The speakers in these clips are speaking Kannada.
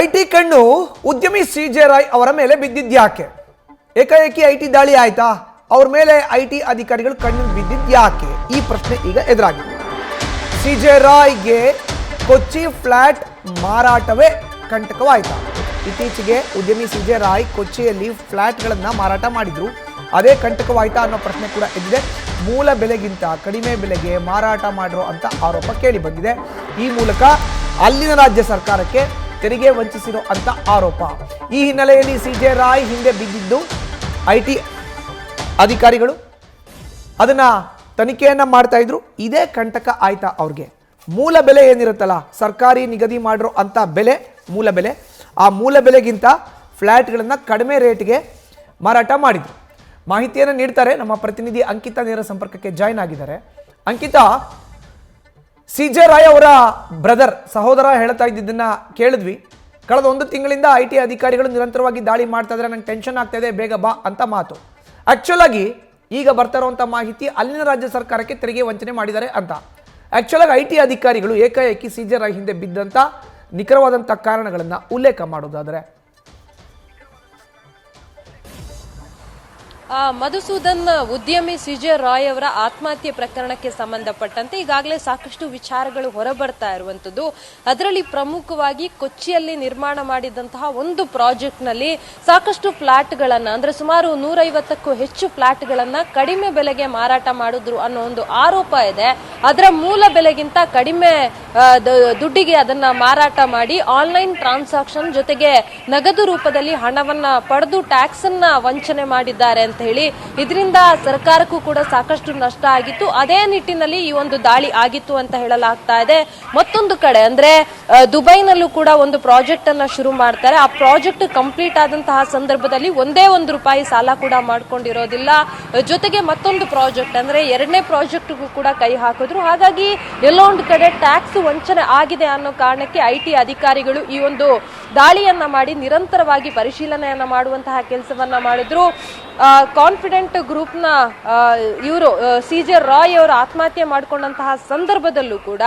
ಐಟಿ ಕಣ್ಣು ಉದ್ಯಮಿ ಸಿಜೆ ರಾಯ್ ಅವರ ಮೇಲೆ ಬಿದ್ದಿದ್ಯಾಕೆ? ಏಕಾಏಕಿ ಐಟಿ ದಾಳಿ ಆಯ್ತಾ? ಅವ್ರ ಮೇಲೆ ಐಟಿ ಅಧಿಕಾರಿಗಳು ಕಣ್ಣು ಬಿದ್ದಿದ್ಯಾಕೆ? ಈ ಪ್ರಶ್ನೆ ಈಗ ಎದುರಾಗಿದೆ. ಸಿಜೆ ರಾಯ್ಗೆ ಕೊಚ್ಚಿ ಫ್ಲಾಟ್ ಮಾರಾಟವೇ ಕಂಟಕವಾಯ್ತಾ? ಇತ್ತೀಚೆಗೆ ಉದ್ಯಮಿ ಸಿಜೆ ರಾಯ್ ಕೊಚ್ಚಿಯಲ್ಲಿ ಫ್ಲಾಟ್ಗಳನ್ನು ಮಾರಾಟ ಮಾಡಿದ್ರು. ಅದೇ ಕಂಟಕವಾಯ್ತಾ ಅನ್ನೋ ಪ್ರಶ್ನೆ ಕೂಡ ಎದ್ದಿದೆ. ಮೂಲ ಬೆಲೆಗಿಂತ ಕಡಿಮೆ ಬೆಲೆಗೆ ಮಾರಾಟ ಮಾಡಿರೋ ಅಂತ ಆರೋಪ ಕೇಳಿ ಬಂದಿದೆ. ಈ ಮೂಲಕ ಅಲ್ಲಿನ ರಾಜ್ಯ ಸರ್ಕಾರಕ್ಕೆ ತೆರಿಗೆ ವಂಚಿಸಿರೋ ಅಂತ ಆರೋಪ. ಈ ಹಿನ್ನೆಲೆಯಲ್ಲಿ ಸಿಜೆ ರಾಯ್ ಹಿಂದೆ ಬಿದ್ದಿದ್ದು ಐಟಿ ಅಧಿಕಾರಿಗಳು ಅದನ್ನ ತನಿಖೆಯನ್ನ ಮಾಡ್ತಾ ಇದ್ರು. ಇದೇ ಕಂಟಕ ಆಯ್ತಾ ಅವ್ರಿಗೆ? ಮೂಲ ಬೆಲೆ ಏನಿರುತ್ತಲ್ಲ, ಸರ್ಕಾರಿ ನಿಗದಿ ಮಾಡಿರೋ ಅಂತ ಬೆಲೆ, ಮೂಲ ಬೆಲೆ, ಆ ಮೂಲ ಬೆಲೆಗಿಂತ ಫ್ಲ್ಯಾಟ್ಗಳನ್ನು ಕಡಿಮೆ ರೇಟ್ಗೆ ಮಾರಾಟ ಮಾಡಿದ್ರು. ಮಾಹಿತಿಯನ್ನು ನೀಡ್ತಾರೆ ನಮ್ಮ ಪ್ರತಿನಿಧಿ ಅಂಕಿತಾ. ನೇರ ಸಂಪರ್ಕಕ್ಕೆ ಜಾಯ್ನ್ ಆಗಿದ್ದಾರೆ. ಅಂಕಿತಾ, ಸಿಜೆ ರಾಯ್ ಅವರ ಬ್ರದರ್, ಸಹೋದರ ಹೇಳ್ತಾ ಇದ್ದಿದ್ದನ್ನ ಕೇಳಿದ್ವಿ. ಕಳೆದ 1 ತಿಂಗಳಿಂದ ಐಟಿ ಅಧಿಕಾರಿಗಳು ನಿರಂತರವಾಗಿ ದಾಳಿ ಮಾಡ್ತಾ ಇದ್ದಾರೆ, ನಂಗೆ ಟೆನ್ಷನ್ ಆಗ್ತಾ ಇದೆ, ಬೇಗ ಬಾ ಅಂತ ಮಾತು. ಆಕ್ಚುಲ್ ಆಗಿ ಈಗ ಬರ್ತಾ ಇರುವಂಥ ಮಾಹಿತಿ ಅಲ್ಲಿನ ರಾಜ್ಯ ಸರ್ಕಾರಕ್ಕೆ ತೆರಿಗೆ ವಂಚನೆ ಮಾಡಿದ್ದಾರೆ ಅಂತ. ಆಕ್ಚುಲ್ ಆಗಿ ಐಟಿ ಅಧಿಕಾರಿಗಳು ಏಕಾಏಕಿ ಸಿಜೆ ರಾಯ್ ಹಿಂದೆ ಬಿದ್ದಂತ ನಿಖರವಾದಂಥ ಕಾರಣಗಳನ್ನು ಉಲ್ಲೇಖ ಮಾಡೋದಾದ್ರೆ, ಮಧುಸೂದನ್, ಉದ್ಯಮಿ ಸಿಜೆ ರಾಯ್ ಅವರ ಆತ್ಮಹತ್ಯೆ ಪ್ರಕರಣಕ್ಕೆ ಸಂಬಂಧಪಟ್ಟಂತೆ ಈಗಾಗಲೇ ಸಾಕಷ್ಟು ವಿಚಾರಗಳು ಹೊರಬರ್ತಾ ಇರುವಂತದ್ದು. ಅದರಲ್ಲಿ ಪ್ರಮುಖವಾಗಿ ಕೊಚ್ಚಿಯಲ್ಲಿ ನಿರ್ಮಾಣ ಮಾಡಿದಂತಹ ಒಂದು ಪ್ರಾಜೆಕ್ಟ್ ನಲ್ಲಿ ಸಾಕಷ್ಟು ಫ್ಲಾಟ್ಗಳನ್ನ, ಅಂದ್ರೆ ಸುಮಾರು 150ಕ್ಕೂ ಹೆಚ್ಚು ಫ್ಲಾಟ್ಗಳನ್ನ ಕಡಿಮೆ ಬೆಲೆಗೆ ಮಾರಾಟ ಮಾಡಿದ್ರು ಅನ್ನೋ ಒಂದು ಆರೋಪ ಇದೆ. ಅದರ ಮೂಲ ಬೆಲೆಗಿಂತ ಕಡಿಮೆ ದುಡ್ಡಿಗೆ ಅದನ್ನ ಮಾರಾಟ ಮಾಡಿ ಆನ್ಲೈನ್ ಟ್ರಾನ್ಸಾಕ್ಷನ್ ಜೊತೆಗೆ ನಗದು ರೂಪದಲ್ಲಿ ಹಣವನ್ನ ಪಡೆದು ಟ್ಯಾಕ್ಸ್ ಅನ್ನ ವಂಚನೆ ಮಾಡಿದ್ದಾರೆ ಅಂತ ಹೇಳಿ ಇದರಿಂದ ಸರ್ಕಾರಕ್ಕೂ ಕೂಡ ಸಾಕಷ್ಟು ನಷ್ಟ ಆಗಿತ್ತು. ಅದೇ ನಿಟ್ಟಿನಲ್ಲಿ ಈ ಒಂದು ದಾಳಿ ಆಗಿತ್ತು ಅಂತ ಹೇಳಲಾಗ್ತಾ ಇದೆ. ಮತ್ತೊಂದು ಕಡೆ ಅಂದ್ರೆ ದುಬೈನಲ್ಲೂ ಕೂಡ ಒಂದು ಪ್ರಾಜೆಕ್ಟ್ ಅನ್ನ ಶುರು ಮಾಡ್ತಾರೆ. ಆ ಪ್ರಾಜೆಕ್ಟ್ ಕಂಪ್ಲೀಟ್ ಆದಂತಹ ಸಂದರ್ಭದಲ್ಲಿ ಒಂದೇ ₹1 ಸಾಲ ಕೂಡ ಮಾಡ್ಕೊಂಡಿರೋದಿಲ್ಲ. ಜೊತೆಗೆ ಮತ್ತೊಂದು ಪ್ರಾಜೆಕ್ಟ್ ಅಂದ್ರೆ 2ನೇ ಪ್ರಾಜೆಕ್ಟ್ಗೂ ಕೂಡ ಕೈ ಹಾಕಿದ್ರು. ಹಾಗಾಗಿ ಎಲ್ಲೋ ಒಂದು ಕಡೆ ಟ್ಯಾಕ್ಸ್ ವಂಚನೆ ಆಗಿದೆ ಅನ್ನೋ ಕಾರಣಕ್ಕೆ ಐಟಿ ಅಧಿಕಾರಿಗಳು ಈ ಒಂದು ದಾಳಿಯನ್ನ ಮಾಡಿ ನಿರಂತರವಾಗಿ ಪರಿಶೀಲನೆಯನ್ನ ಮಾಡುವಂತಹ ಕೆಲಸವನ್ನ ಮಾಡಿದ್ರು. ಕಾನ್ಫಿಡೆಂಟ್ ಗ್ರೂಪ್ನ ಇವರು ಸಿಜೆ ರಾಯ್ ಅವರು ಆತ್ಮಹತ್ಯೆ ಮಾಡಿಕೊಂಡಂತಹ ಸಂದರ್ಭದಲ್ಲೂ ಕೂಡ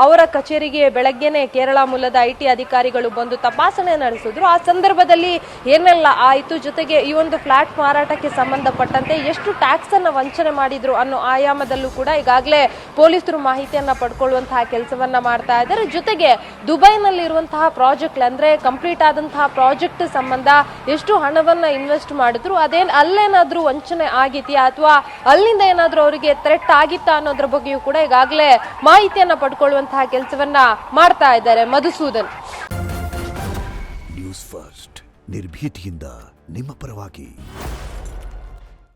ಅವರ ಕಚೇರಿಗೆ ಬೆಳಗ್ಗೆನೆ ಕೇರಳ ಮೂಲದ ಐಟಿ ಅಧಿಕಾರಿಗಳು ಬಂದು ತಪಾಸಣೆ ನಡೆಸಿದ್ರು. ಆ ಸಂದರ್ಭದಲ್ಲಿ ಏನೆಲ್ಲ ಆಯಿತು, ಜೊತೆಗೆ ಈ ಒಂದು ಫ್ಲಾಟ್ ಮಾರಾಟಕ್ಕೆ ಸಂಬಂಧಪಟ್ಟಂತೆ ಎಷ್ಟು ಟ್ಯಾಕ್ಸ್ ಅನ್ನ ವಂಚನೆ ಮಾಡಿದ್ರು ಅನ್ನೋ ಆಯಾಮದಲ್ಲೂ ಕೂಡ ಈಗಾಗಲೇ ಪೊಲೀಸರು ಮಾಹಿತಿಯನ್ನ ಪಡ್ಕೊಳ್ಳುವಂತಹ ಕೆಲಸವನ್ನ ಮಾಡ್ತಾ ಇದ್ದಾರೆ. ಜೊತೆಗೆ ದುಬೈನಲ್ಲಿರುವಂತಹ ಪ್ರಾಜೆಕ್ಟ್ ಅಂದ್ರೆ ಕಂಪ್ಲೀಟ್ ಆದಂತಹ ಪ್ರಾಜೆಕ್ಟ್ ಸಂಬಂಧ ಎಷ್ಟು ಹಣವನ್ನ ಇನ್ವೆಸ್ಟ್ ಮಾಡಿದ್ರು, ಅಲ್ಲೇನಾದ್ರೂ ವಂಚನೆ ಆಗಿದೆಯಾ ಅಥವಾ ಅಲ್ಲಿಂದ ಏನಾದ್ರೂ ಅವರಿಗೆ ಥ್ರೆಟ್ ಆಗಿತ್ತಾ ಅನ್ನೋದ್ರ ಬಗ್ಗೆಯೂ ಕೂಡ ಈಗಾಗಲೇ ಮಾಹಿತಿಯನ್ನ ಪಡ್ಕೊಳ್ಳುವಂತಹ ಕೆಲಸವನ್ನ ಮಾಡ್ತಾ ಇದ್ದಾರೆ. ಮಧುಸೂದನ್, ನ್ಯೂಸ್ ಫಸ್ಟ್, ನಿರ್ಭೀತಿಯಿಂದ ನಿಮ್ಮ ಪರವಾಗಿ.